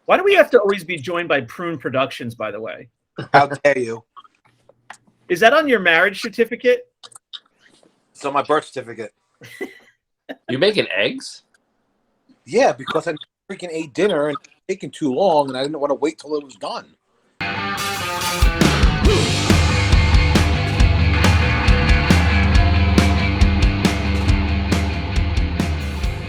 Why do we have to always be joined by Prune Productions, by the way? How dare you? Is that on your marriage certificate? It's on my birth certificate. You making eggs? Yeah, because I freaking ate dinner and it's taking too long, and I didn't want to wait till it was done.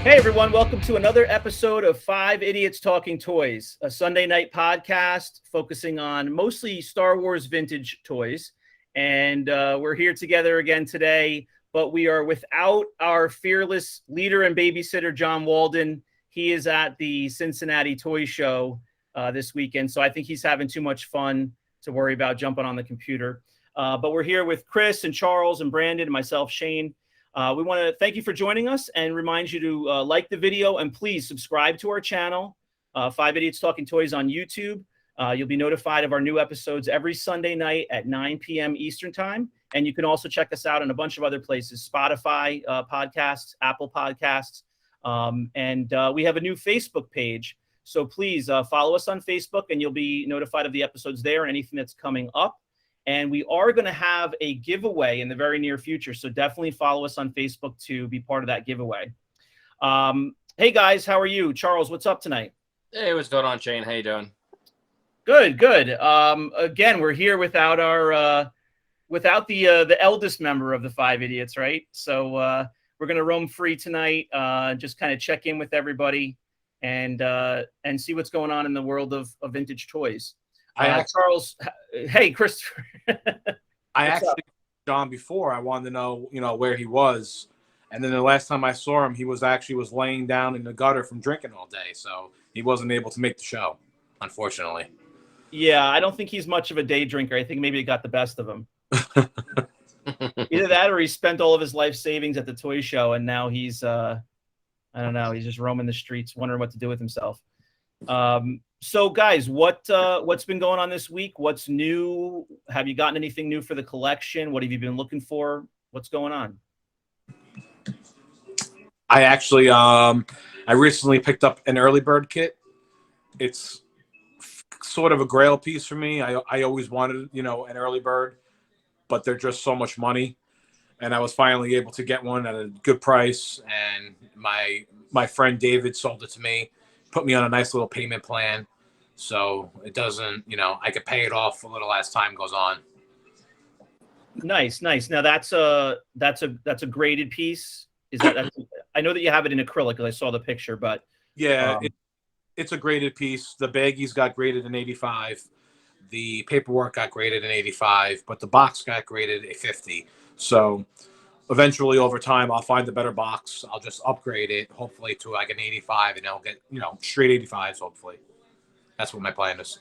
Hey everyone, welcome to another episode of Five Idiots Talking Toys, a Sunday night podcast focusing on mostly Star Wars vintage toys. And we're here together again today, but we are without our fearless leader and babysitter, John Walden. He is at the Cincinnati Toy Show this weekend, so I think he's having too much fun to worry about jumping on the computer. But we're here with Chris and Charles and Brandon and myself, Shane. We want to thank you for joining us and remind you to like the video and please subscribe to our channel, Five Idiots Talking Toys on YouTube. You'll be notified of our new episodes every Sunday night at 9 p.m. Eastern Time. And you can also check us out in a bunch of other places, Spotify podcasts, Apple Podcasts. And we have a new Facebook page. So please follow us on Facebook and you'll be notified of the episodes there and anything that's coming up. And we are going to have a giveaway in the very near future. So definitely follow us on Facebook to be part of that giveaway. Hey, guys, how are you? Charles, what's up tonight? Hey, what's going on, Shane? How you doing? Good, good. Again, we're here without our without the eldest member of the Five Idiots, right? So we're going to roam free tonight, just kind of check in with everybody and see what's going on in the world of vintage toys. Charles, hey, Christopher. I actually, John, before I wanted to know, where he was, and then the last time I saw him, he was laying down in the gutter from drinking all day, so he wasn't able to make the show, unfortunately. Yeah, I don't think he's much of a day drinker. I think maybe it got the best of him. Either that, or he spent all of his life savings at the toy show, and now he's, I don't know, he's just roaming the streets, wondering what to do with himself. So guys, what's been going on this week? What's new? Have you gotten anything new for the collection? What have you been looking for? What's going on? I actually, I recently picked up an early bird kit. It's sort of a grail piece for me. I always wanted, an early bird, but they're just so much money. And I was finally able to get one at a good price. And my friend David sold it to me, put me on a nice little payment plan. So it doesn't, I could pay it off a little as time goes on. Nice, nice. Now that's a graded piece. Is that? I know that you have it in acrylic because I saw the picture, but yeah, it's a graded piece. The baggies got graded in 85. The paperwork got graded in 85, but the box got graded at 50. So eventually over time, I'll find a better box. I'll just upgrade it, hopefully to like an 85, and I'll get, straight 85s, hopefully. That's what my plan is.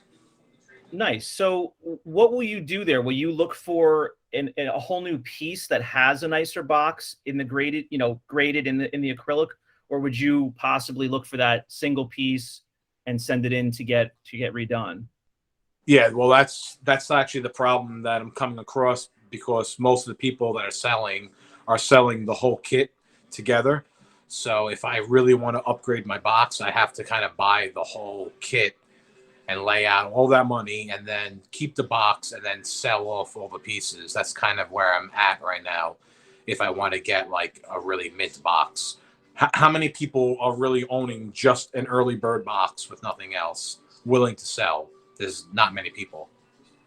Nice. So what will you do there? Will you look for a whole new piece that has a nicer box in the graded, graded in the acrylic, or would you possibly look for that single piece and send it in to get redone? Yeah, well, that's actually the problem that I'm coming across, because most of the people that are selling the whole kit together. So if I really want to upgrade my box, I have to kind of buy the whole kit and lay out all that money and then keep the box and then sell off all the pieces. That's kind of where I'm at right now. If I want to get like a really mint box, how many people are really owning just an early bird box with nothing else willing to sell? There's not many people.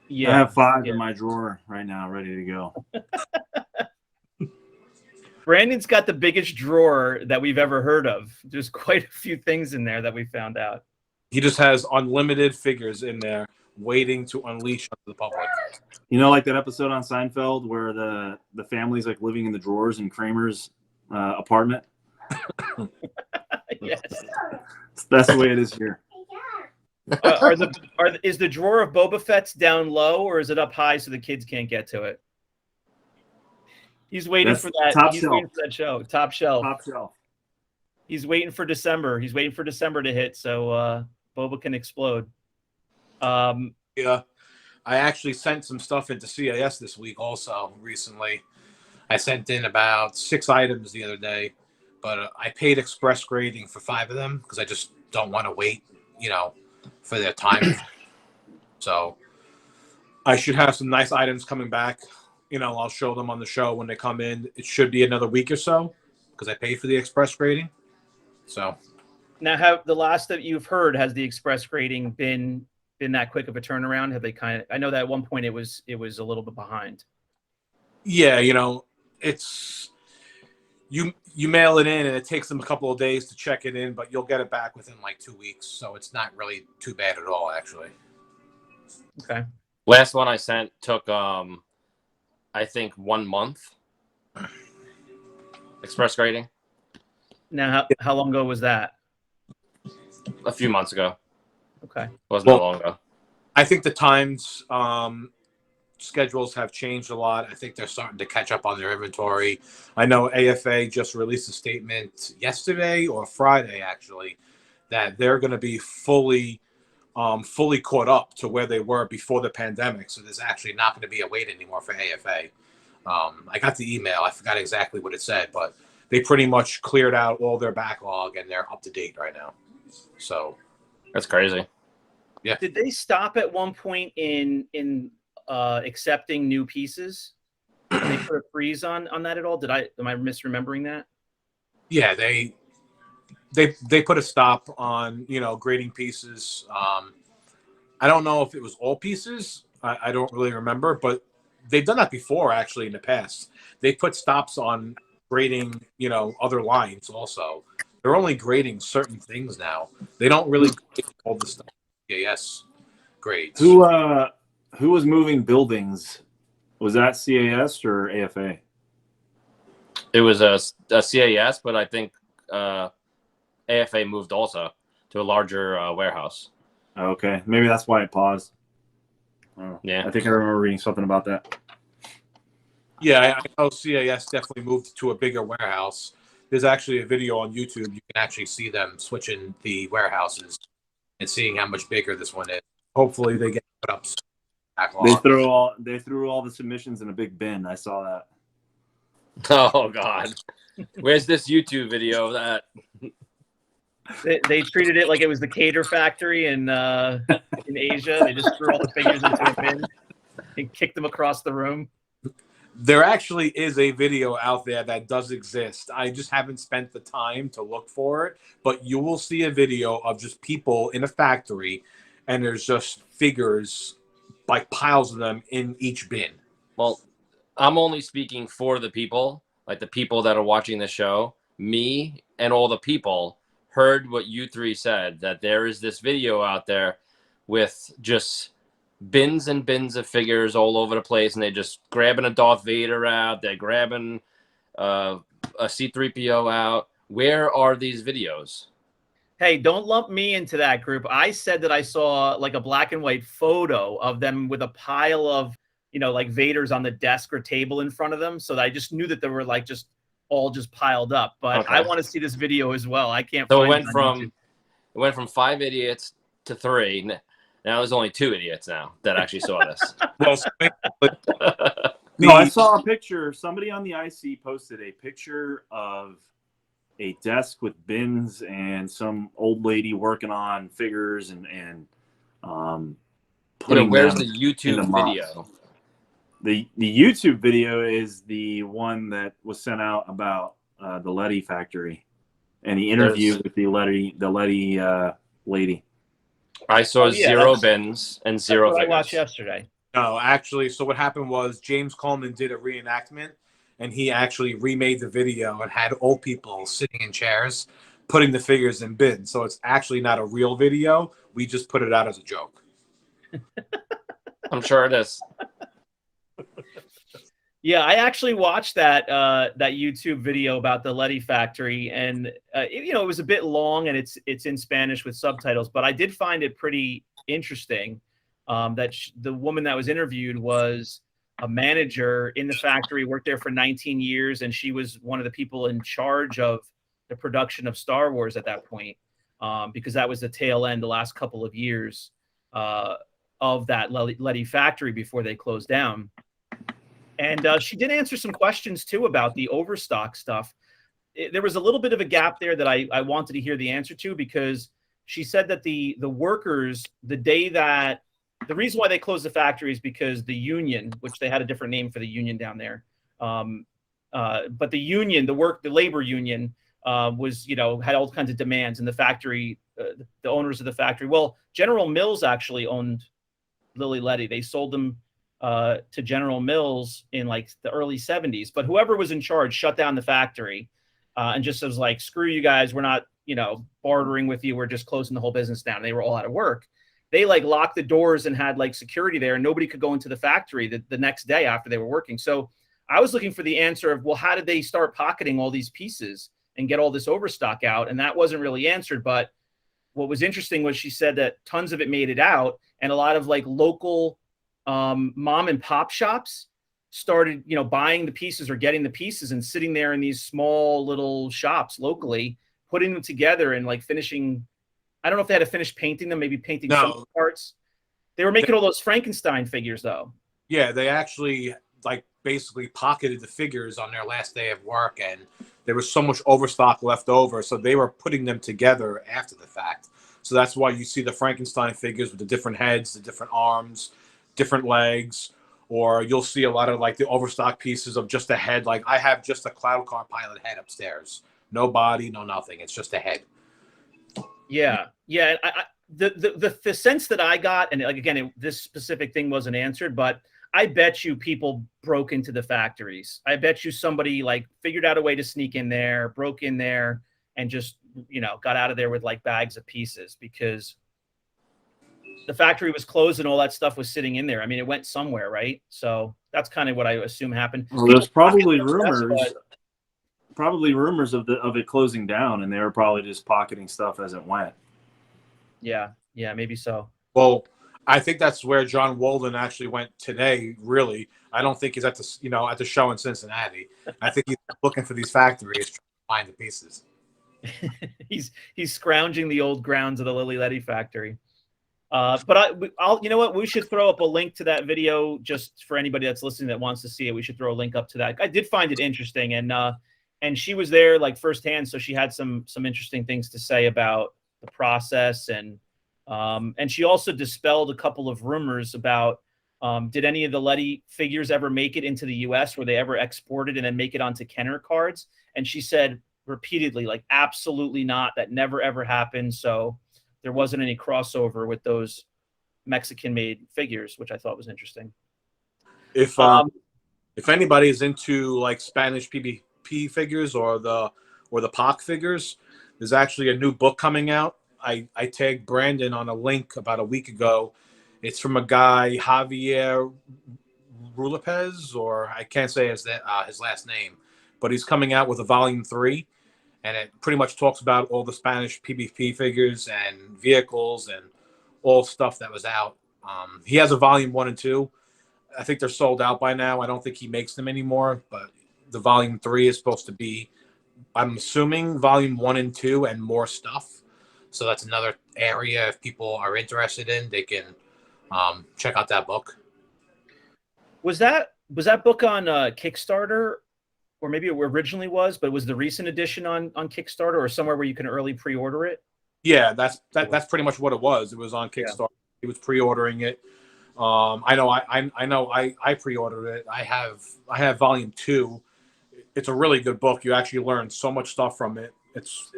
Yeah, I have 5 in my drawer right now, ready to go. Brandon's got the biggest drawer that we've ever heard of. There's quite a few things in there that we found out. He just has unlimited figures in there waiting to unleash onto the public. Like that episode on Seinfeld where the family's like living in the drawers in Kramer's apartment? Yes. That's the way it is here. Is the drawer of Boba Fett's down low, or is it up high so the kids can't get to it? He's waiting for that. Waiting for that show. Top shelf. Top shelf. He's waiting for December. He's waiting for December to hit so Boba can explode. Yeah, I actually sent some stuff into CIS this week. Also, recently, I sent in about 6 items the other day, but I paid express grading for 5 of them because I just don't want to wait, for their time. So I should have some nice items coming back. I'll show them on the show when they come in. It should be another week or so because I paid for the express grading. So now, have the last that you've heard, has the express grading been that quick of a turnaround? Have they I know that at one point it was a little bit behind. Yeah, it's you mail it in and it takes them a couple of days to check it in, but you'll get it back within like 2 weeks. So it's not really too bad at all, actually. Okay. Last one I sent took I think 1 month. Express grading. Now, how long ago was that? A few months ago. Okay. Wasn't that long ago. I think the times schedules have changed a lot. I think they're starting to catch up on their inventory. I know AFA just released a statement yesterday or Friday, actually, that they're going to be fully caught up to where they were before the pandemic. So there's actually not going to be a wait anymore for AFA. I got the email. I forgot exactly what it said, but they pretty much cleared out all their backlog and they're up to date right now. So that's crazy. Yeah. Did they stop at one point in accepting new pieces? Did they put a freeze on that at all? Am I misremembering that? Yeah, they put a stop on grading pieces. I don't know if it was all pieces. I don't really remember, but they've done that before actually in the past. They put stops on grading other lines also. They're only grading certain things now. They don't really grade all the stuff. CAS grades. Who was moving buildings? Was that CAS or AFA? It was a CAS, but I think AFA moved also to a larger warehouse. Okay, maybe that's why it paused. Yeah, I think I remember reading something about that. Yeah, I know CAS definitely moved to a bigger warehouse. There's actually a video on YouTube. You can actually see them switching the warehouses and seeing how much bigger this one is. Hopefully, they get put up backlog. They threw all the submissions in a big bin. I saw that. Oh God, where's this YouTube video of that? They treated it like it was the Cater Factory in Asia. They just threw all the figures into a bin and kicked them across the room. There actually is a video out there that does exist. I just haven't spent the time to look for it, but you will see a video of just people in a factory, and there's just figures, like piles of them in each bin. Well, I'm only speaking for the people, like the people that are watching the show. Me and all the people heard what you three said, that there is this video out there with just bins and bins of figures all over the place, and they're just grabbing a Darth Vader out, they're grabbing a C-3PO out. Where are these videos? Hey, don't lump me into that group. I said that I saw like a black and white photo of them with a pile of, like Vaders on the desk or table in front of them. So I just knew that they were like just all just piled up. But Okay. I want to see this video as well. I can't. So find it went from 5 idiots to 3. Now there's only 2 idiots now that actually saw this. Well, No, I saw a picture. Somebody on the IC posted a picture of a desk with bins and some old lady working on figures and putting where's them the YouTube in the mops. video? The YouTube video is the one that was sent out about the Letty factory and the interview with the Letty lady. I saw 0 that's- bins and 0 That's what I figures. watched yesterday. No, actually, so what happened was James Coleman did a reenactment, and he actually remade the video and had old people sitting in chairs putting the figures in bins. So it's actually not a real video. We just put it out as a joke. I'm sure it is. Yeah, I actually watched that YouTube video about the Letty factory, and it was a bit long, and it's in Spanish with subtitles, but I did find it pretty interesting that the woman that was interviewed was a manager in the factory, worked there for 19 years, and she was one of the people in charge of the production of Star Wars at that point, because that was the tail end, the last couple of years of that Letty factory before they closed down. And she did answer some questions, too, about the overstock stuff. There was a little bit of a gap there that I wanted to hear the answer to, because she said that the workers, the day that the reason why they closed the factory is because the union, which they had a different name for the union down there, but the union, the labor union, was, you know, had all kinds of demands, and the factory, the owners of the factory. Well, General Mills actually owned Lilly Letty. They sold them to General Mills in like the early 70s, but whoever was in charge shut down the factory and just was like, screw you guys, we're not, you know, bartering with you, we're just closing the whole business down. They were all out of work. They like locked the doors and had like security there, and nobody could go into the factory the next day after they were working. So I was looking for the answer of, well, how did they start pocketing all these pieces and get all this overstock out? And that wasn't really answered. But what was interesting was she said that tons of it made it out, and a lot of like local mom and pop shops started, you know, buying the pieces or getting the pieces and sitting there in these small little shops locally, putting them together and like finishing. I don't know if they had to finish painting them, maybe painting some parts. They were making all those Frankenstein figures though. Yeah, they actually like basically pocketed the figures on their last day of work, and there was so much overstock left over, so they were putting them together after the fact. So that's why you see the Frankenstein figures with the different heads, the different arms, different legs, or you'll see a lot of like the overstock pieces of just a head. Like I have just a Cloud Car pilot head upstairs, no body, no nothing. It's just a head. Yeah, yeah. The sense that I got, and like again, this specific thing wasn't answered, but I bet you people broke into the factories. I bet you somebody like figured out a way to sneak in there, broke in there, and just, you know, got out of there with like bags of pieces, because the factory was closed and all that stuff was sitting in there. I mean, it went somewhere, right? So that's kind of what I assume happened. Well, there's probably rumors. Probably rumors of it closing down, and they were probably just pocketing stuff as it went. Yeah, maybe so. Well, I think that's where John Walden actually went today. Really, I don't think he's at the, you know, at the show in Cincinnati. I think he's looking for these factories, trying to find the pieces. he's scrounging the old grounds of the Lilly Letty factory. But I'll, you know what? We should throw up a link to that video just for anybody that's listening that wants to see it. We should throw a link up to that. I did find it interesting, and she was there like firsthand, so she had some interesting things to say about the process, and she also dispelled a couple of rumors about did any of the Letty figures ever make it into the U.S.? Were they ever exported and then make it onto Kenner cards? And she said repeatedly, like, absolutely not. That never ever happened. So there wasn't any crossover with those Mexican-made figures, which I thought was interesting. If anybody is into like Spanish PvP figures or the POC figures, there's actually a new book coming out. I tagged Brandon on a link about a week ago. It's from a guy, Javier Rulapez, or I can't say his last name, but he's coming out with a volume 3, and it pretty much talks about all the Spanish PvP figures and vehicles and all stuff that was out. He has a volume 1 and 2. I think they're sold out by now. I don't think he makes them anymore, but the volume 3 is supposed to be, I'm assuming, volume 1 and 2 and more stuff. So that's another area, if people are interested in, they can check out that book. Was that book on Kickstarter, or maybe it originally was, but was the recent edition on Kickstarter or somewhere where you can early pre-order it? Yeah, that's pretty much what it was. It was on Kickstarter. Yeah. He was pre-ordering it. I know I pre-ordered it. I have volume 2. It's a really good book. You actually learn so much stuff from it.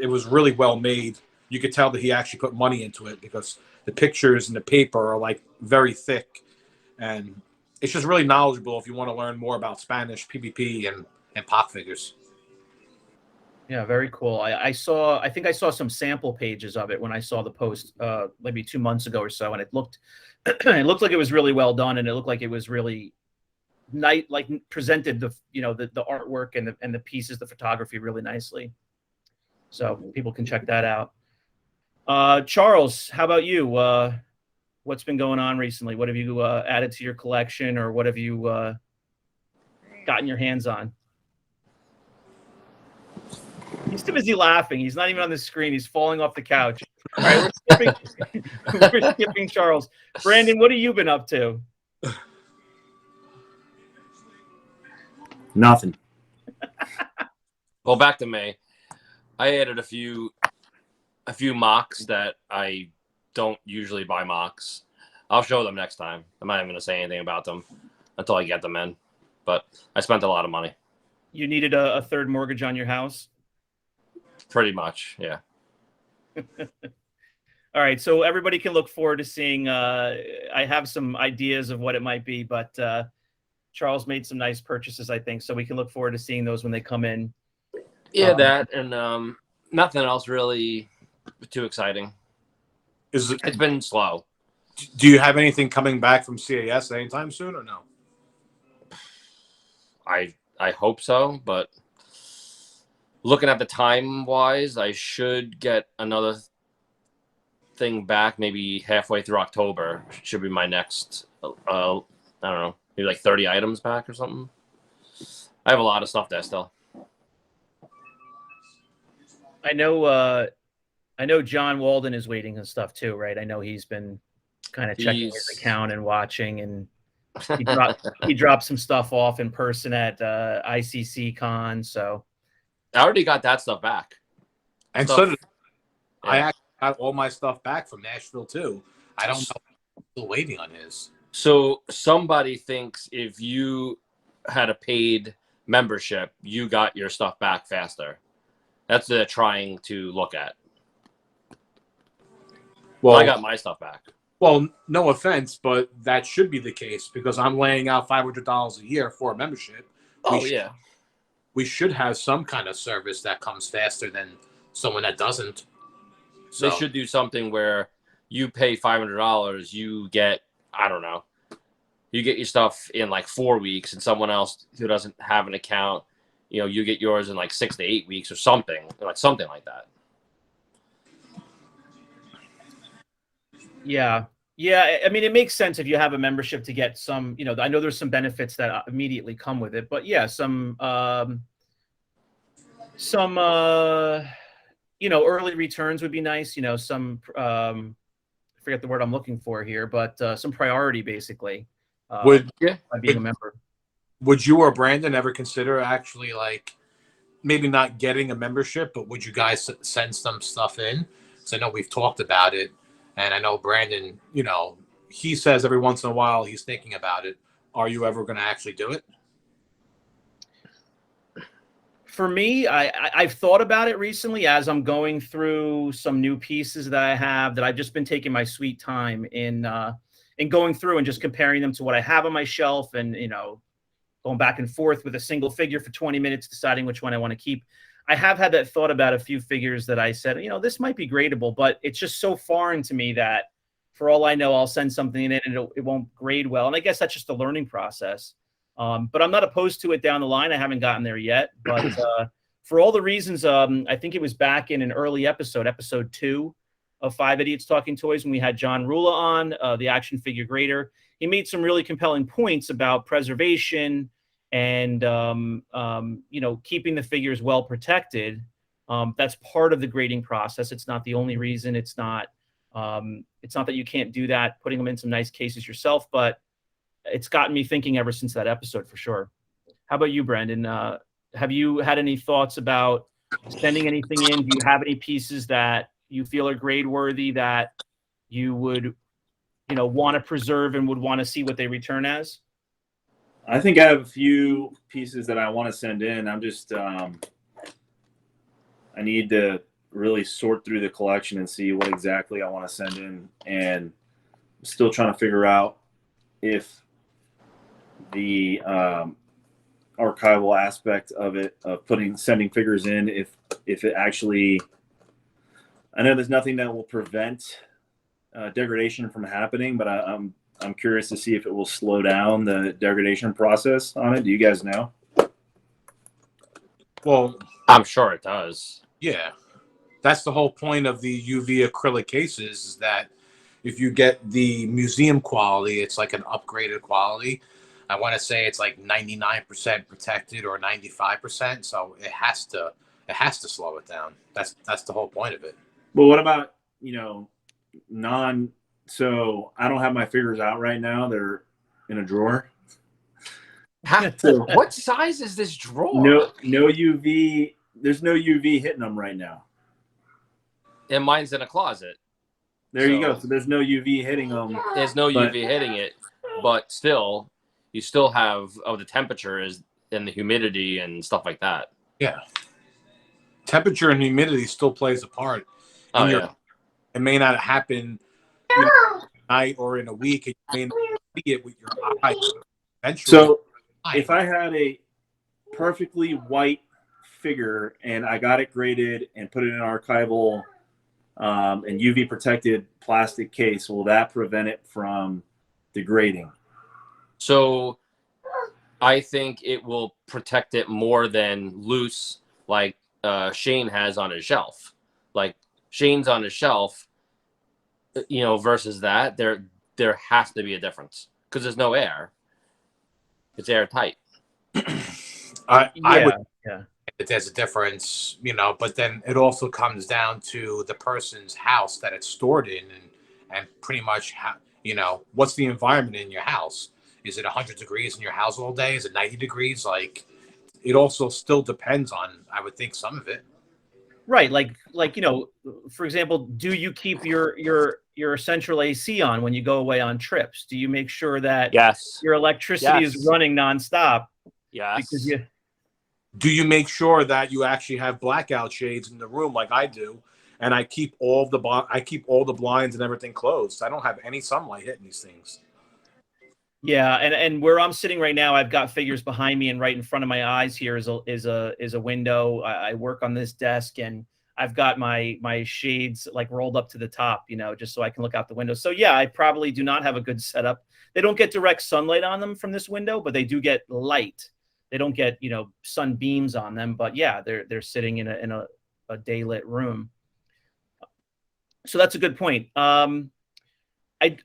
It was really well made. You could tell that he actually put money into it because the pictures and the paper are like very thick, and it's just really knowledgeable if you want to learn more about Spanish PvP and POC figures. Yeah, very cool. I think I saw some sample pages of it when I saw the post maybe 2 months ago or so, and it looked like it was really well done, and it looked like it was really nice, like presented the artwork and the pieces, the photography really nicely. So people can check that out. Charles, how about you? What's been going on recently? What have you added to your collection, or what have you gotten your hands on? He's too busy laughing. He's not even on the screen. He's falling off the couch. All right, we're skipping Charles. Brandon, what have you been up to? Nothing. Well, back to May. I added a few a few mocks that I don't usually buy mocks. I'll show them next time. I'm not even going to say anything about them until I get them in. But I spent a lot of money. You needed a third mortgage on your house? Pretty much, yeah. All right, so everybody can look forward to seeing. I have some ideas of what it might be, but Charles made some nice purchases, I think, so we can look forward to seeing those when they come in. Yeah, that and nothing else really too exciting. It's been slow. Do you have anything coming back from CAS anytime soon or no? I hope so, but looking at the time wise, I should get another thing back maybe halfway through October. Should be my next I don't know, maybe like 30 items back or something. I have a lot of stuff there still. I know John Walden is waiting and stuff too, right? I know he's been kind of checking his account and watching, and he dropped some stuff off in person at ICC Con. So I already got that stuff back. And so did I actually got all my stuff back from Nashville too. I don't know. I'm still waiting on his. So somebody thinks if you had a paid membership, you got your stuff back faster. That's what they're trying to look at. Well, I got my stuff back. Well, no offense, but that should be the case because I'm laying out $500 a year for a membership. We should have some kind of service that comes faster than someone that doesn't. So they should do something where you pay $500, you get, I don't know, you get your stuff in like 4 weeks, and someone else who doesn't have an account, you get yours in like 6 to 8 weeks or something like that. Yeah. I mean, it makes sense if you have a membership to get some, I know there's some benefits that immediately come with it, but yeah, some early returns would be nice. Some, I forget the word I'm looking for here, but some priority basically by being a member. Would you or Brandon ever consider actually like maybe not getting a membership, but would you guys send some stuff in? Because I know we've talked about it. And I know Brandon, he says every once in a while he's thinking about it. Are you ever going to actually do it? For me, I've thought about it recently as I'm going through some new pieces that I have that I've just been taking my sweet time in going through and just comparing them to what I have on my shelf and, going back and forth with a single figure for 20 minutes, deciding which one I want to keep. I have had that thought about a few figures that I said, this might be gradable, but it's just so foreign to me that for all I know, I'll send something in and it won't grade well. And I guess that's just a learning process. But I'm not opposed to it down the line. I haven't gotten there yet. But for all the reasons, I think it was back in an early episode 2 of 5 Idiots Talking Toys, when we had John Rula on, the action figure grader. He made some really compelling points about preservation and keeping the figures well protected. That's part of the grading process. It's not the only reason. It's not that you can't do that, putting them in some nice cases yourself, but it's gotten me thinking ever since that episode for sure. How about you, Brandon? Have you had any thoughts about sending anything in? Do you have any pieces that you feel are grade worthy that you would want to preserve and would want to see what they return as? I think I have a few pieces that I want to send in. I'm just, I need to really sort through the collection and see what exactly I want to send in. And I'm still trying to figure out if the archival aspect of it, of sending figures in, if it actually, I know there's nothing that will prevent degradation from happening, but I'm curious to see if it will slow down the degradation process on it. Do you guys know? Well, I'm sure it does. Yeah. That's the whole point of the UV acrylic cases, is that if you get the museum quality, it's like an upgraded quality. I want to say it's like 99% protected or 95%. So it has to slow it down. That's the whole point of it. Well, what about, so I don't have my figures out right now. They're in a drawer. What size is this drawer? No UV. There's no UV hitting them right now. And mine's in a closet. There you go. So there's no UV hitting them. There's no UV hitting it, but still, you still have the temperature is and the humidity and stuff like that. Yeah. Temperature and humidity still plays a part. Oh, yeah. It may not happen night or in a week. You may not see it with your eyes. So if I had a perfectly white figure and I got it graded and put it in an archival and UV protected plastic case, will that prevent it from degrading? So I think it will protect it more than loose, like Shane has on his shelf. Like Shane's on his shelf, versus that, there has to be a difference because there's no air. It's airtight. I would. Yeah. There's a difference, but then it also comes down to the person's house that it's stored in, and pretty much what's the environment in your house? Is it 100 degrees in your house all day? Is it 90 degrees? Like, it also still depends on, I would think, some of it. Right, like for example, do you keep your central AC on when you go away on trips? Do you make sure that your electricity is running nonstop? Yes. Because do you make sure that you actually have blackout shades in the room like I do, and I keep all the blinds and everything closed? I don't have any sunlight hitting these things. Yeah, and where I'm sitting right now, I've got figures behind me, and right in front of my eyes here is a window. I work on this desk, and I've got my shades like rolled up to the top, just so I can look out the window. So yeah, I probably do not have a good setup. They don't get direct sunlight on them from this window, but they do get light. They don't get sunbeams on them, but yeah, they're sitting in a daylit room. So that's a good point. I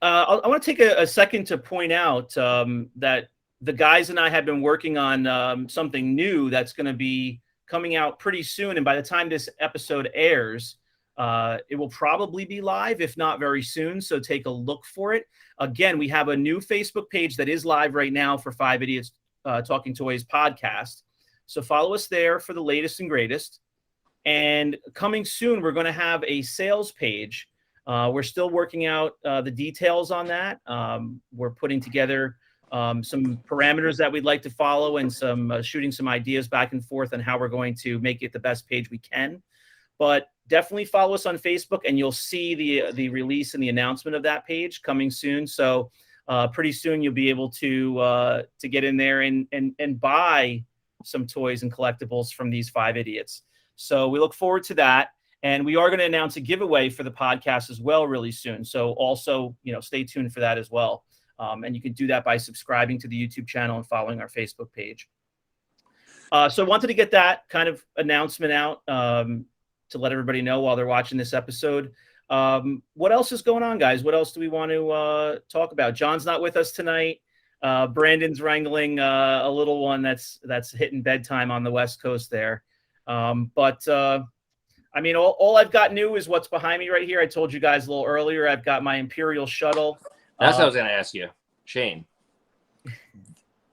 want to take a second to point out that the guys and I have been working on something new that's going to be coming out pretty soon. And by the time this episode airs, it will probably be live, if not very soon. So take a look for it. Again, we have a new Facebook page that is live right now for 5 Idiots Talking Toys podcast. So follow us there for the latest and greatest. And coming soon, we're going to have a sales page. We're still working out the details on that. We're putting together some parameters that we'd like to follow and some shooting some ideas back and forth on how we're going to make it the best page we can. But definitely follow us on Facebook, and you'll see the release and the announcement of that page coming soon. So pretty soon you'll be able to get in there and buy some toys and collectibles from these 5 idiots. So we look forward to that. And we are going to announce a giveaway for the podcast as well really soon. So also, stay tuned for that as well. And you can do that by subscribing to the YouTube channel and following our Facebook page. So I wanted to get that kind of announcement out to let everybody know while they're watching this episode. What else is going on, guys? What else do we want to talk about? John's not with us tonight. Brandon's wrangling a little one that's hitting bedtime on the West Coast there. I mean, all I've got new is what's behind me right here. I told you guys a little earlier, I've got my Imperial shuttle. That's what I was going to ask you, Shane.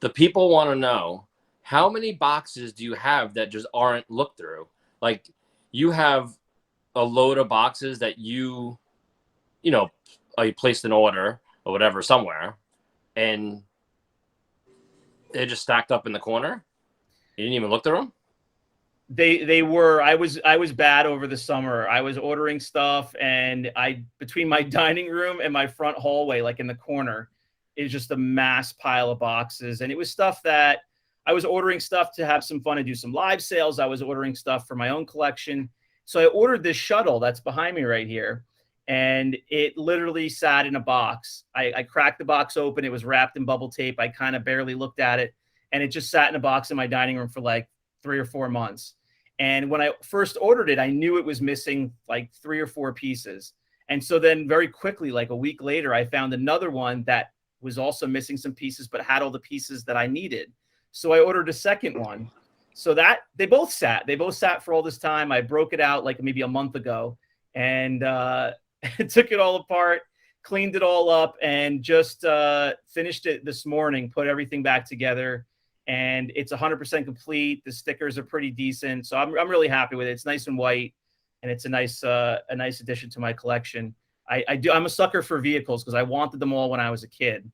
The people want to know, how many boxes do you have that just aren't looked through? Like, you have a load of boxes that you placed an order or whatever somewhere, and they just stacked up in the corner? You didn't even look through them? They were. I was bad over the summer. I was ordering stuff, and between my dining room and my front hallway, like in the corner, is just a mass pile of boxes. And it was stuff that I was ordering stuff to have some fun and do some live sales. I was ordering stuff for my own collection. So I ordered this shuttle that's behind me right here, and it literally sat in a box. I cracked the box open. It was wrapped in bubble tape. I kind of barely looked at it, and it just sat in a box in my dining room for like 3 or 4 months. And when I first ordered it, I knew it was missing like 3 or 4 pieces. And so then very quickly, like a week later, I found another one that was also missing some pieces, but had all the pieces that I needed. So I ordered a second one. So that they both sat for all this time. I broke it out like maybe a month ago, and took it all apart, cleaned it all up, and just finished it this morning, put everything back together. And it's 100% complete. The stickers are pretty decent. So I'm really happy with it. It's nice and white. and it's a nice addition to my collection. I'm a sucker for vehicles because I wanted them all when I was a kid,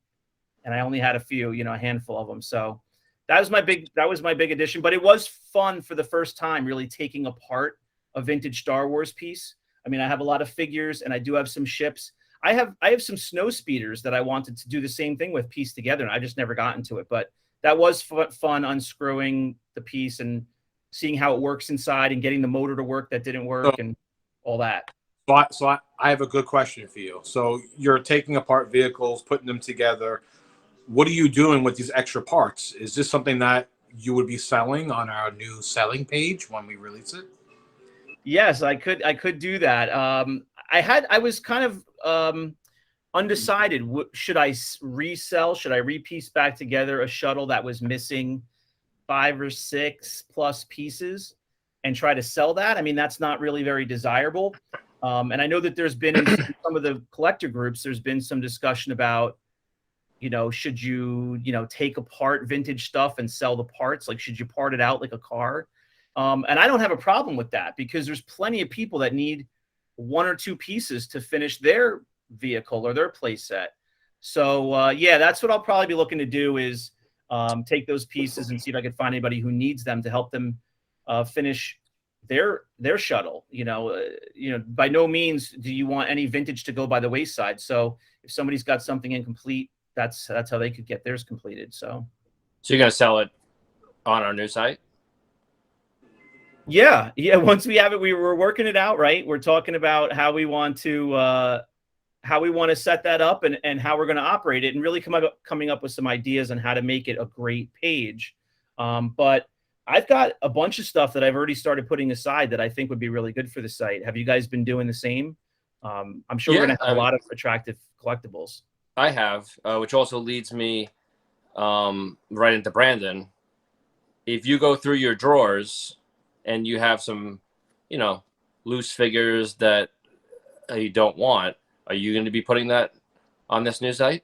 and I only had a few, a handful of them. So that was my big addition. But it was fun for the first time, really taking apart a vintage Star Wars piece. I mean, I have a lot of figures, and I do have some ships. I have some snow speeders that I wanted to do the same thing with, piece together, and I just never got into it. But that was fun, unscrewing the piece and seeing how it works inside and getting the motor to work that didn't work and all that. So I have a good question for you. So you're taking apart vehicles, putting them together. What are you doing with these extra parts? Is this something that you would be selling on our new selling page when we release it? Yes, I could do that. I was kind of undecided. Should I resell? Should I repiece back together a shuttle that was missing 5 or 6 plus pieces and try to sell that? I mean, that's not really very desirable. And I know that there's been in some of the collector groups, there's been some discussion about, should you, take apart vintage stuff and sell the parts? Like, should you part it out like a car? And I don't have a problem with that because there's plenty of people that need 1 or 2 pieces to finish their vehicle or their play set. So yeah, that's what I'll probably be looking to do is take those pieces and see if I could find anybody who needs them to help them finish their shuttle. By no means do you want any vintage to go by the wayside. So if somebody's got something incomplete, that's how they could get theirs completed. So you're gonna sell it on our new site? Yeah. Once we have it, we were working it out, right? We're talking about how we want to set that up and how we're going to operate it, and really coming up with some ideas on how to make it a great page. But I've got a bunch of stuff that I've already started putting aside that I think would be really good for the site. Have you guys been doing the same? I'm sure we're going to have a lot of attractive collectibles. I have, which also leads me right into Brandon. If you go through your drawers and you have some, loose figures that you don't want, are you going to be putting that on this new site?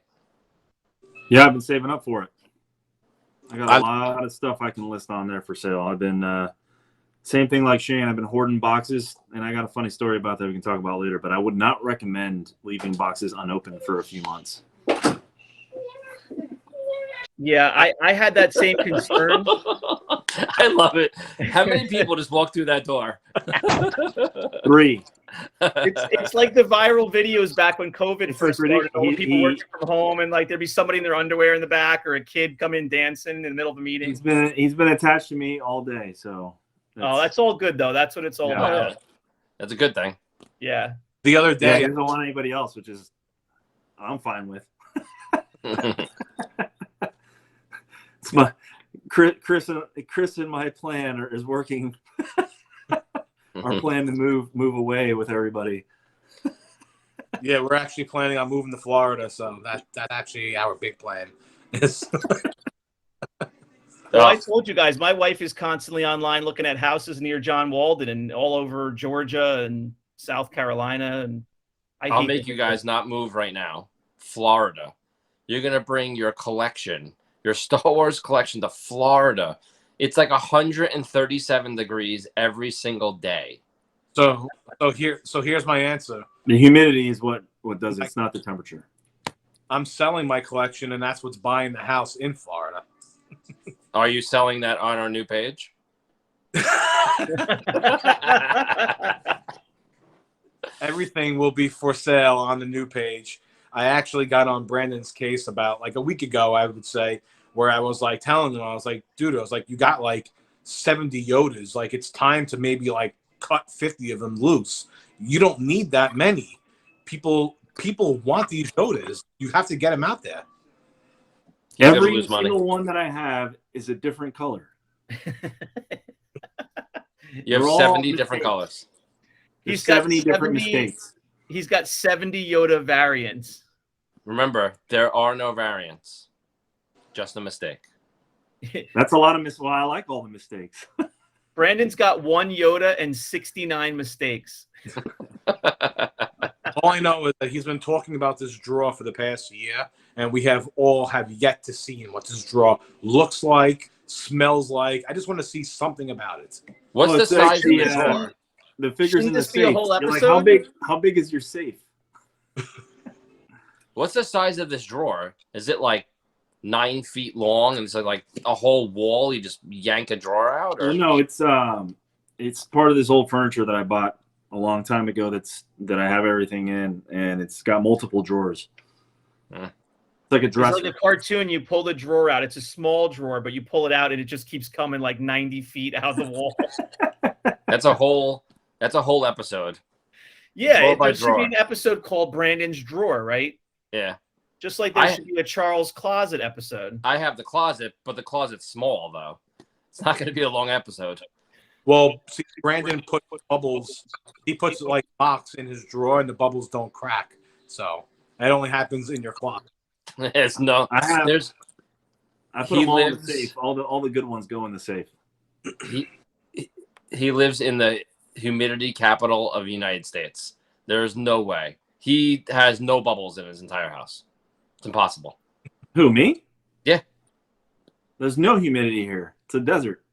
Yeah, I've been saving up for it. I got a lot of stuff I can list on there for sale. I've been, same thing like Shane, I've been hoarding boxes, and I got a funny story about that we can talk about later, but I would not recommend leaving boxes unopened for a few months. Yeah, I had that same concern. I love it. How many people just walk through that door? 3. It's like the viral videos back when COVID first started. All the people working from home, and like there'd be somebody in their underwear in the back, or a kid come in dancing in the middle of a meeting. He's been attached to me all day, so. That's all good though. That's what it's all about. Yeah. That's a good thing. Yeah. The other day, I don't want anybody else, which is I'm fine with. It's my Chris and my plan is working. Our plan to move away with everybody. Yeah, we're actually planning on moving to Florida, so that's actually our big plan. Well, I told you guys, my wife is constantly online looking at houses near John Walden and all over Georgia and South Carolina. And I'll make you guys not move right now. Florida. You're going to bring your collection, your Star Wars collection, to Florida. It's like 137 degrees every single day. So here's my answer. The humidity is what does it. It's not the temperature. I'm selling my collection, and that's what's buying the house in Florida. Are you selling that on our new page? Everything will be for sale on the new page. I actually got on Brandon's case about like a week ago, I would say, where I was like telling him, I was like, dude, you got like 70 Yodas. Like, it's time to maybe like cut 50 of them loose. You don't need that many. People want these Yodas. You have to get them out there. Every single one that I have is a different color. You have 70 different colors. He's got 70 different mistakes. He's got 70 Yoda variants. Remember, there are no variants. Just a mistake. That's a lot of Well, I like all the mistakes. Brandon's got 1 Yoda and 69 mistakes. All I know is that he's been talking about this draw for the past year, and we have yet to see what this draw looks like, smells like. I just want to see something about it. What's the size of the drawer? the figures Shouldn't in the this be a safe. whole You're like, episode? how big is your safe? What's the size of this drawer? Is it like 9 feet long and it's like a whole wall? You just yank a drawer out? Or? Well, no, it's part of this old furniture that I bought a long time ago. That I have everything in, and it's got multiple drawers. It's like a dresser. It's like a cartoon. You pull the drawer out. It's a small drawer, but you pull it out, and it just keeps coming like 90 feet out the wall. That's a whole episode. Yeah, Drawer by there should be drawer. an episode called Brandon's Drawer, right? Yeah. Just like there should be a Charles Closet episode. I have the closet, but the closet's small, though. It's not going to be a long episode. Well, see, Brandon put bubbles. He puts like box in his drawer, and the bubbles don't crack. So it only happens in your closet. There's no. I put He them all in the lives- safe. All the good ones go in the safe. He lives in the humidity capital of the United States. There's no way. He has no bubbles in his entire house. It's impossible. Who, me? Yeah. There's no humidity here. It's a desert.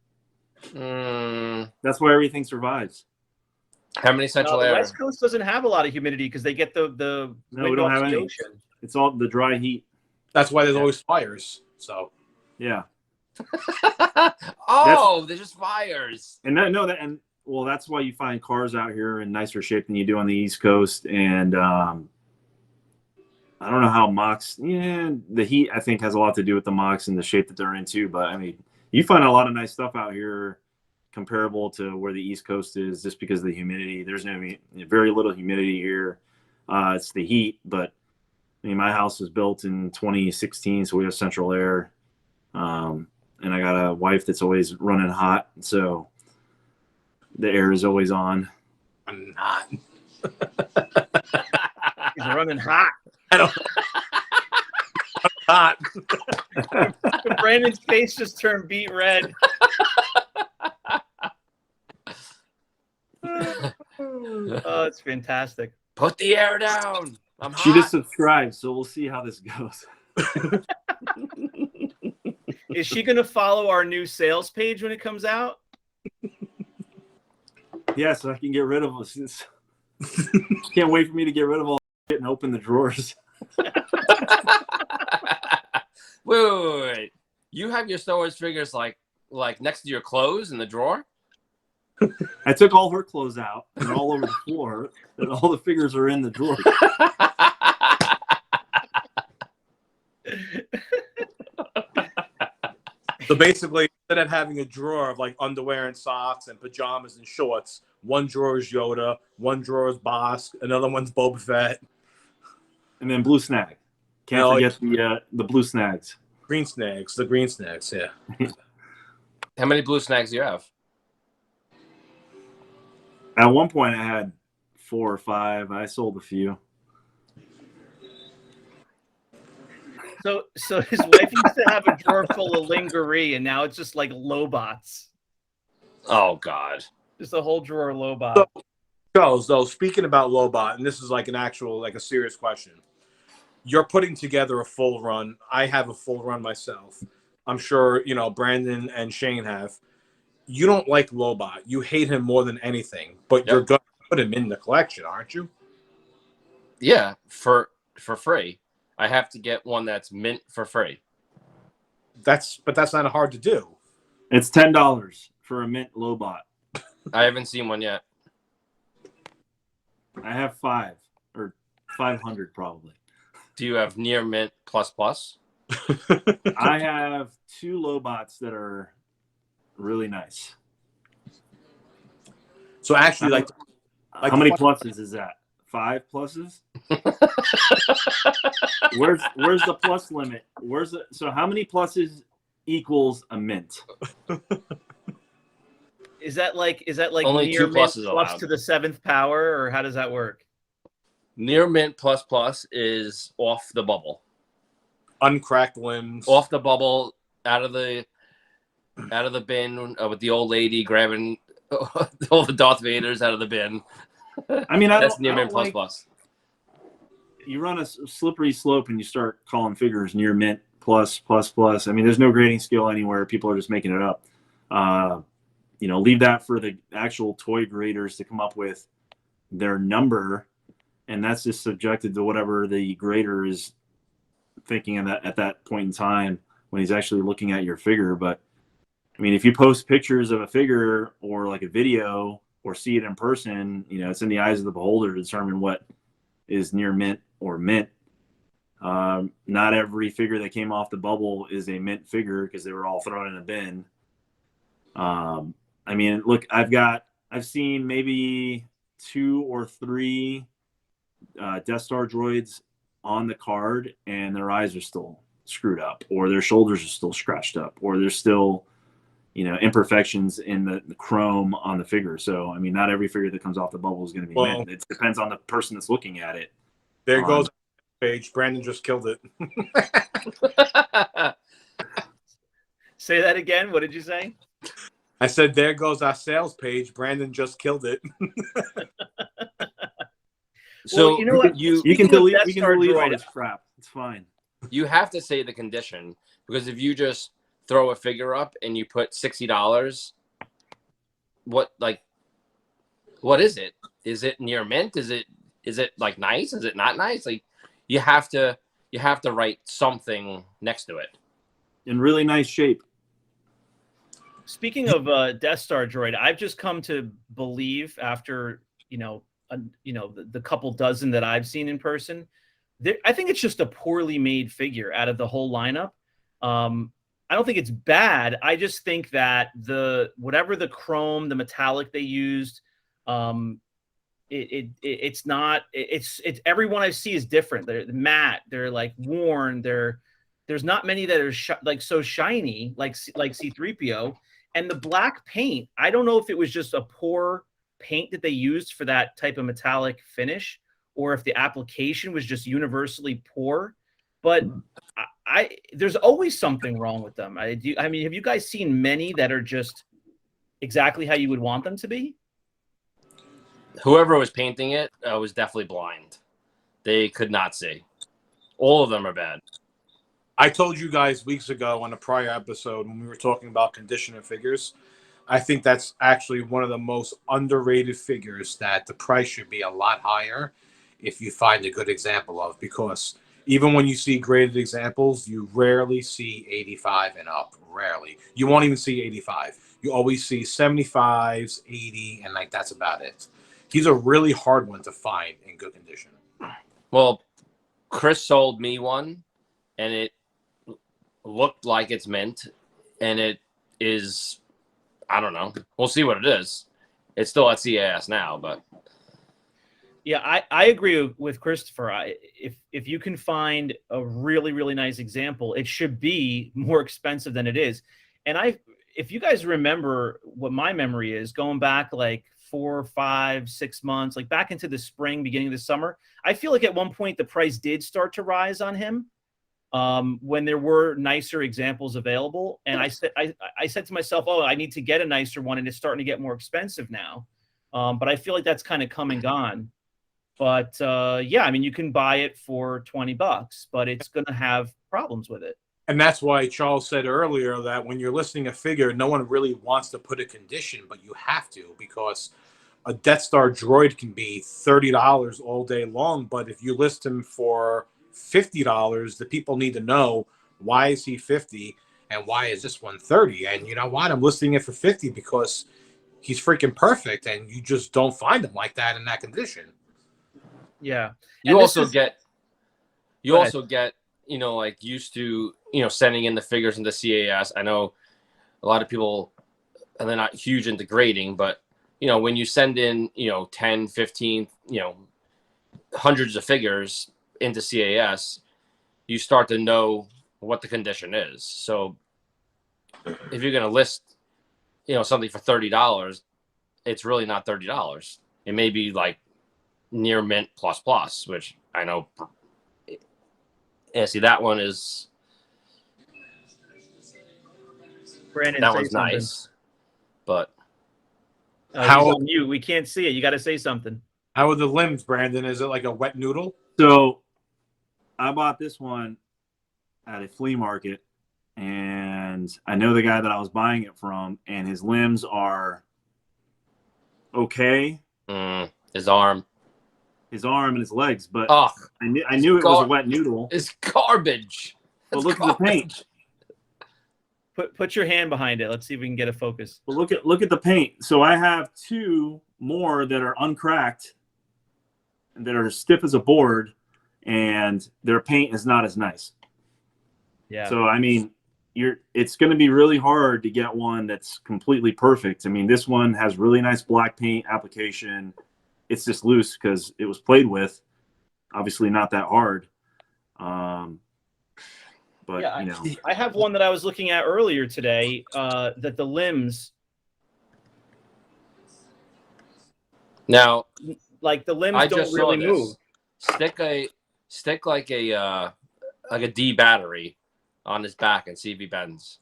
That's why everything survives. How many central The air? West Coast doesn't have a lot of humidity because they get the No, wind we don't off have the any. ocean. It's all the dry heat. That's why there's always fires. So Yeah. There's just fires. And that's why you find cars out here in nicer shape than you do on the East Coast. And I don't know how mocks. Yeah, the heat I think has a lot to do with the mocks and the shape that they're in too. But I mean, you find a lot of nice stuff out here comparable to where the East Coast is, just because of the humidity. There's very little humidity here. It's the heat, but I mean, my house was built in 2016, so we have central air. And I got a wife that's always running hot, so the air is always on. I'm not. He's running hot. I don't. I'm not. Brandon's face just turned beet red. Oh, it's fantastic. Put the air down. I'm She hot. just subscribed, so we'll see how this goes. Is she going to follow our new sales page when it comes out? Yeah, so I can get rid of this. Can't wait for me to get rid of all shit and open the drawers. Wait. You have your Star Wars figures like next to your clothes in the drawer? I took all her clothes out and they're all over the floor, and all the figures are in the drawer. So basically, instead of having a drawer of like underwear and socks and pajamas and shorts, one drawer is Yoda, one drawer is Bosk, another one's Boba Fett, And then blue snag. Can't forget the blue snags. green snags, the green snags. Yeah. How many blue snags do you have? At one point, I had 4 or 5. I sold a few. So his wife used to have a drawer full of lingerie, and now it's just like Lobots. Oh God. Just a whole drawer of Lobot. So speaking about Lobot, and this is like an actual, like a serious question. You're putting together a full run. I have a full run myself. I'm sure, Brandon and Shane have. You don't like Lobot. You hate him more than anything, but you're going to put him in the collection, aren't you? Yeah, for free. I have to get one that's mint for free. But that's not hard to do. It's $10 for a mint Lobot. I haven't seen one yet. I have 5 or 500 probably. Do you have near mint plus? I have 2 Lobots that are really nice. So actually, like how many pluses is that? 5 pluses? Where's the plus limit? So how many pluses equals a mint? Is that like Only near 2 mint pluses plus allowed. to the 7th power, or how does that work? Near mint plus is off the bubble. uncracked limbs. Off the bubble, out of the bin with the old lady grabbing all the Darth Vaders out of the bin. I mean, That's near mint plus. You run a slippery slope and you start calling figures near mint plus. I mean, there's no grading scale anywhere. People are just making it up. leave that for the actual toy graders to come up with their number, and that's just subjected to whatever the grader is thinking at that point in time when he's actually looking at your figure. But I mean, if you post pictures of a figure or like a video or see it in person, it's in the eyes of the beholder to determine what is near mint or mint. Not every figure that came off the bubble is a mint figure because they were all thrown in a bin. I mean, look, I've seen maybe 2 or 3 Death Star droids on the card, and their eyes are still screwed up, or their shoulders are still scratched up, or there's still, imperfections in the chrome on the figure. So, I mean, not every figure that comes off the bubble is going to be mint. It depends on the person that's looking at it. There goes page. Brandon just killed it. Say that again. What did you say? I said, there goes our sales page. Brandon just killed it. So well, what? You can delete all this crap. It's fine. You have to say the condition, because if you just throw a figure up and you put $60, what is it? Is it near mint? Is it like nice? Is it not nice? Like you have to write something next to it. In really nice shape. Speaking of Death Star droid, I've just come to believe after the couple dozen that I've seen in person, I think it's just a poorly made figure out of the whole lineup. I don't think it's bad. I just think that whatever the chrome, the metallic they used, it's not. It's everyone I see is different. They're matte. They're like worn. There's not many that are so shiny like C-3PO. And the black paint, I don't know if it was just a poor paint that they used for that type of metallic finish, or if the application was just universally poor. But there's always something wrong with them. I mean, have you guys seen many that are just exactly how you would want them to be? Whoever was painting it was definitely blind. They could not see. All of them are bad. I told you guys weeks ago on a prior episode when we were talking about condition of figures, I think that's actually one of the most underrated figures that the price should be a lot higher if you find a good example of, because even when you see graded examples, you rarely see 85 and up. Rarely. You won't even see 85. You always see 75s, 80, and that's about it. He's a really hard one to find in good condition. Well, Chris sold me one, and it looked like it's mint, and it is, I don't know. We'll see what it is. It's still at CAS now, but yeah, I agree with Christopher. If you can find a really, really nice example, it should be more expensive than it is. And if you guys remember what my memory is, going back like 4, 5, 6 months, like back into the spring, beginning of the summer, I feel like at one point the price did start to rise on him. When there were nicer examples available. And I said to myself, oh, I need to get a nicer one, and it's starting to get more expensive now. But I feel like that's kind of come and gone. But yeah, I mean, you can buy it for $20, but it's going to have problems with it. And that's why Charles said earlier that when you're listing a figure, no one really wants to put a condition, but you have to, because a Death Star droid can be $30 all day long. But if you list him for $50, the people need to know, why is he 50 and why is this one 30? And you know what? I'm listing it for 50 because he's freaking perfect, and you just don't find him like that in that condition. Yeah. You also get like used to, sending in the figures into CAS. I know a lot of people, and they're not huge into grading, but when you send in, 10, 15, hundreds of figures into CAS, you start to know what the condition is. So if you're going to list, something for $30, it's really not $30. It may be like near mint plus, which I know. Yeah, see, that one is. Brandon, that say one's something. Nice, but how on you? We can't see it. You got to say something. How are the limbs, Brandon? Is it like a wet noodle? So I bought this one at a flea market, and and I know the guy that I was buying it from, and his limbs are okay. His arm And his legs, but oh, I knew it was a wet noodle. It's garbage. But look at the paint. Put your hand behind it. Let's see if we can get a focus. But look at the paint. So I have 2 more that are uncracked and that are stiff as a board, and their paint is not as nice. Yeah. So I mean, it's going to be really hard to get one that's completely perfect. I mean, this one has really nice black paint application. It's just loose because it was played with. Obviously, not that hard. But yeah, you know, I have one that I was looking at earlier today. That the limbs. Now, like the limbs I don't just really saw move. Stick like a D battery on his back and see if he bends.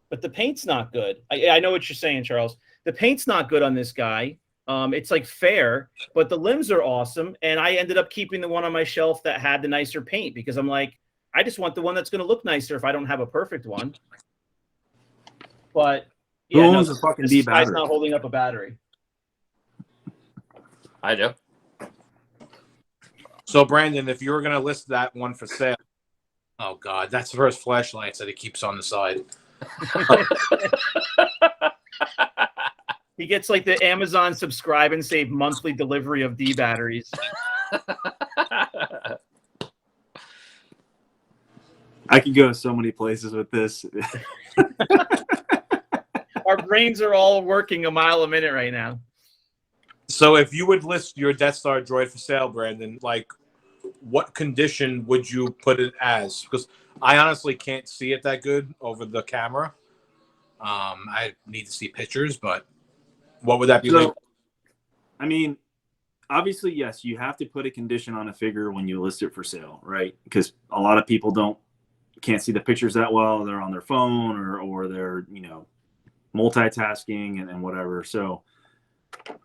But the paint's not good. I know what you're saying, Charles. The paint's not good on this guy. It's like fair, but the limbs are awesome. And I ended up keeping the one on my shelf that had the nicer paint because I'm like, I just want the one that's going to look nicer if I don't have a perfect one. But who owns a fucking D battery? This guy's not holding up a battery. I do. So, Brandon, if you were going to list that one for sale, oh, God, that's for his flashlights that he keeps on the side. He gets like the Amazon subscribe and save monthly delivery of D batteries. I could go so many places with this. Our brains are all working a mile a minute right now. So if you would list your Death Star droid for sale, Brandon, like what condition would you put it as? Because I honestly can't see it that good over the camera. I need to see pictures, but what would that be like? I mean, obviously, yes, you have to put a condition on a figure when you list it for sale, right? Because a lot of people can't see the pictures that well. They're on their phone or they're, multitasking and whatever. So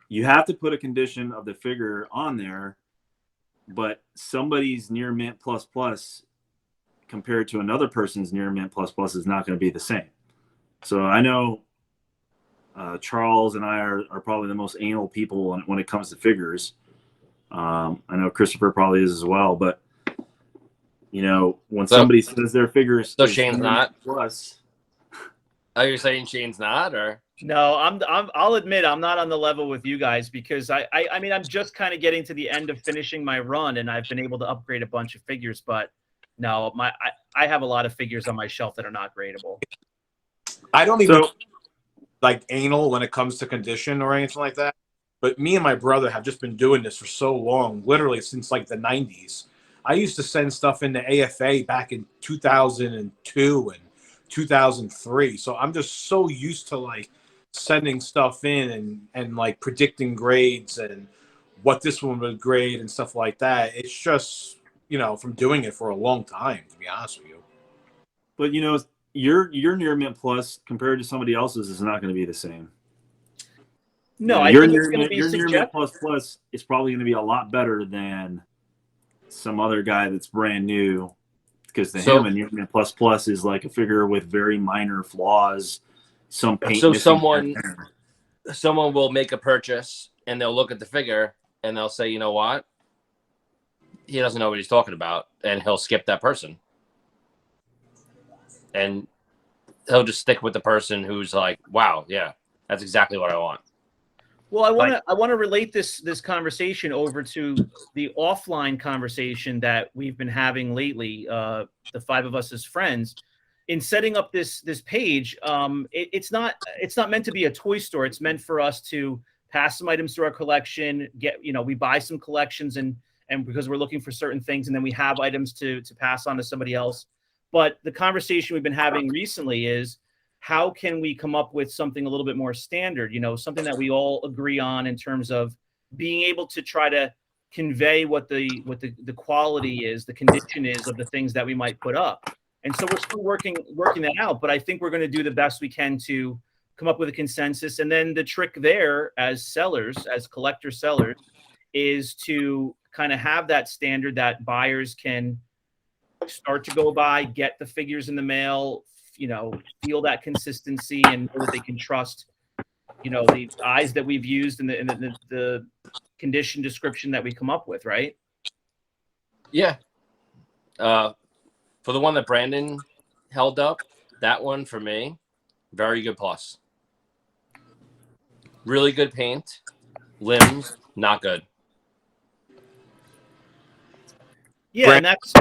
you have to put a condition of the figure on there, but somebody's near mint plus plus compared to another person's near mint plus plus is not going to be the same. So I know Charles and I are probably the most anal people when it comes to figures. I know Christopher probably is as well, but when somebody says their figure is Shane's not plus. Oh, you're saying Shane's not, or no? I'll admit I'm not on the level with you guys because I mean I'm just kind of getting to the end of finishing my run and I've been able to upgrade a bunch of figures, but no, I have a lot of figures on my shelf that are not gradable. I don't even like anal when it comes to condition or anything like that. But me and my brother have just been doing this for so long, literally since like the 90s. I used to send stuff into AFA back in 2002 and 2003. So I'm just so used to like sending stuff in and like predicting grades and what this one would grade and stuff like that. It's just, from doing it for a long time, to be honest with you. But your near mint plus compared to somebody else's is not going to be the same. No, I think it's going to be your near mint plus is probably going to be a lot better than some other guy that's brand new, because the him and near mint plus plus is like a figure with very minor flaws, some paint. So someone will make a purchase and they'll look at the figure and they'll say, you know what? He doesn't know what he's talking about, and he'll skip that person. And he'll just stick with the person who's like, wow, yeah, that's exactly what I want. Well, I want to relate this conversation over to the offline conversation that we've been having lately, the five of us as friends. In setting up this page, it's not meant to be a toy store. It's meant for us to pass some items through our collection, we buy some collections and because we're looking for certain things, and then we have items to pass on to somebody else. But the conversation we've been having recently is, how can we come up with something a little bit more standard, something that we all agree on in terms of being able to try to convey what the quality is, the condition is of the things that we might put up. And so we're still working that out, but I think we're going to do the best we can to come up with a consensus. And then the trick there as sellers, as collector sellers, is to kind of have that standard that buyers can start to go by, get the figures in the mail, feel that consistency and know that they can trust, the eyes that we've used and the condition description that we come up with, right? Yeah. For the one that Brandon held up, that one for me, very good plus. Really good paint. Limbs, not good. Yeah, and that's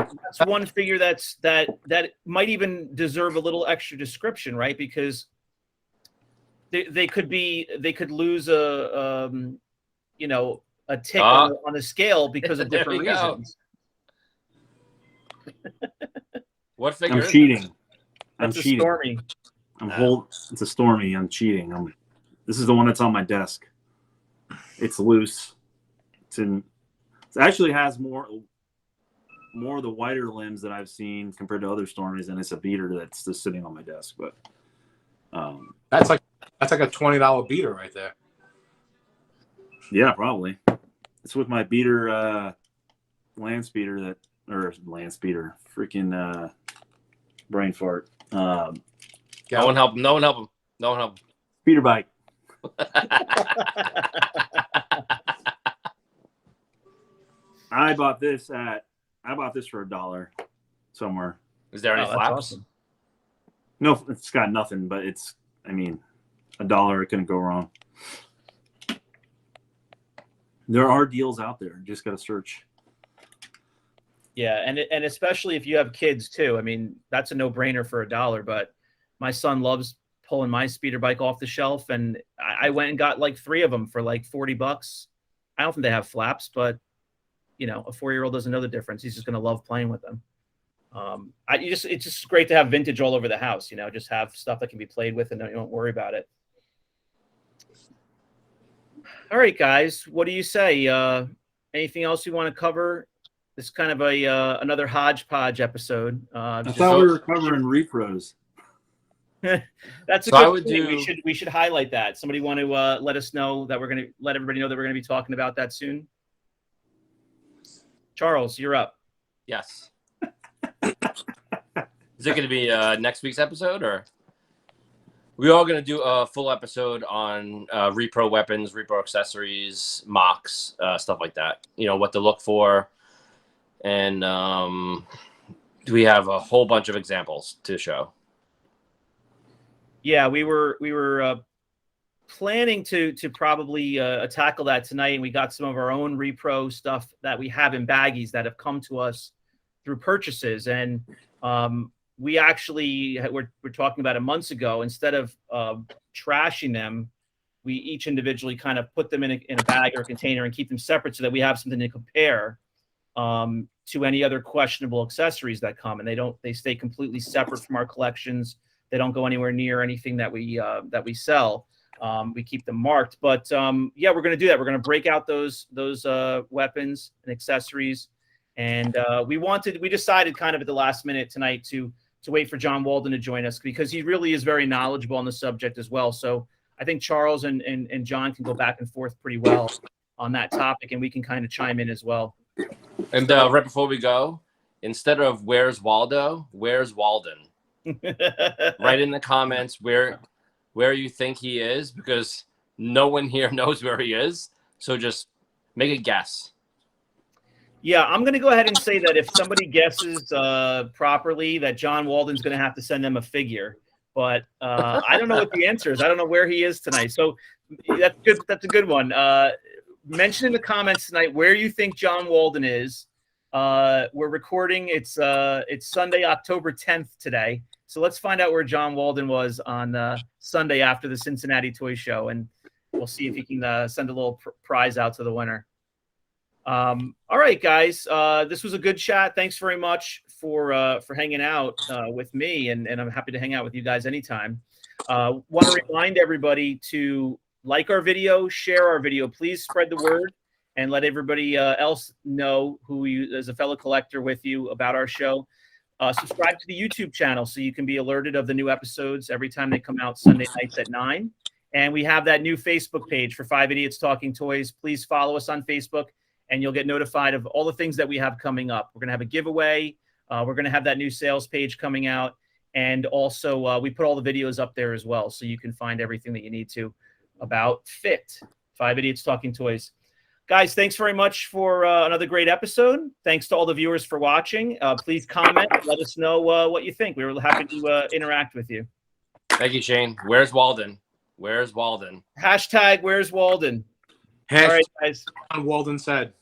one figure that might even deserve a little extra description, right? Because they could lose a tick on the scale because of different reasons. What figure? I'm cheating. That's a Stormy. It's a Stormy. I'm cheating. This is the one that's on my desk. It's loose. It actually has more of the wider limbs that I've seen compared to other Stormies, and it's a beater that's just sitting on my desk. But that's like a $20 beater right there. Yeah, probably. It's with my beater, freaking brain fart. No one help him. Speeder bike. I bought this for $1 somewhere. Is there any flaps? Awesome. No, it's got nothing, but $1, it couldn't go wrong. There are deals out there. Just got to search. Yeah, and especially if you have kids too. That's a no-brainer for $1. But my son loves pulling my speeder bike off the shelf, and I went and got like 3 of them for like $40. I don't think they have flaps, but a 4-year-old doesn't know the difference. He's just going to love playing with them. It's just great to have vintage all over the house. Just have stuff that can be played with, and you don't worry about it. All right, guys, what do you say? Anything else you want to cover? This is kind of another hodgepodge episode. I thought we were covering repros. That's a good thing. We should highlight that. Somebody want to let us know that we're going to let everybody know that we're going to be talking about that soon. Charles, you're up. Yes. Is it going to be next week's episode, or we are going to do a full episode on repro weapons, repro accessories, mocks, stuff like that? What to look for, and we have a whole bunch of examples to show. Yeah, we were planning to probably tackle that tonight, and we got some of our own repro stuff that we have in baggies that have come to us through purchases, and we actually we're talking about it months ago. Instead of trashing them, we each individually kind of put them in a bag or a container and keep them separate so that we have something to compare to any other questionable accessories that come, and they stay completely separate from our collections. They don't go anywhere near anything that we sell. We keep them marked, but yeah, we're going to do that. We're going to break out those weapons and accessories, and we decided kind of at the last minute tonight to wait for John Walden to join us, because he really is very knowledgeable on the subject as well. So I think Charles and John can go back and forth pretty well on that topic, and we can kind of chime in as well. And right before we go, instead of "Where's Waldo?" "Where's Walden?" Write in the comments where you think he is, because no one here knows where he is. So just make a guess. Yeah, I'm going to go ahead and say that if somebody guesses properly, that John Walden's going to have to send them a figure. But I don't know what the answer is. I don't know where he is tonight. So that's good. That's a good one. Mention in the comments tonight where you think John Walden is. We're recording. It's Sunday, October 10th today. So let's find out where John Walden was on Sunday after the Cincinnati Toy Show, and we'll see if he can send a little prize out to the winner. All right, guys. This was a good chat. Thanks very much for hanging out with me, and I'm happy to hang out with you guys anytime. Want to remind everybody to like our video, share our video. Please spread the word and let everybody else know who is a fellow collector with you about our show. Subscribe to the YouTube channel so you can be alerted of the new episodes every time they come out Sunday nights at 9. And we have that new Facebook page for 5 Idiots Talking Toys. Please follow us on Facebook, and you'll get notified of all the things that we have coming up. We're going to have a giveaway. We're going to have that new sales page coming out. And also, we put all the videos up there as well, so you can find everything that you need to about FITT, 5 Idiots Talking Toys. Guys, thanks very much for another great episode. Thanks to all the viewers for watching. Please comment. Let us know what you think. We were happy to interact with you. Thank you, Shane. Where's Walden? Where's Walden? Hashtag Where's Walden? All right, guys. Walden said.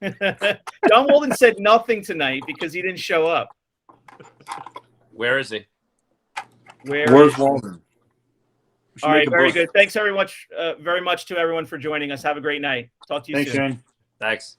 John Walden said nothing tonight because he didn't show up. Where is he? Where's Walden? All right, very good. Thanks very much to everyone for joining us. Have a great night. Talk to you soon. Thanks, Shane. Thanks.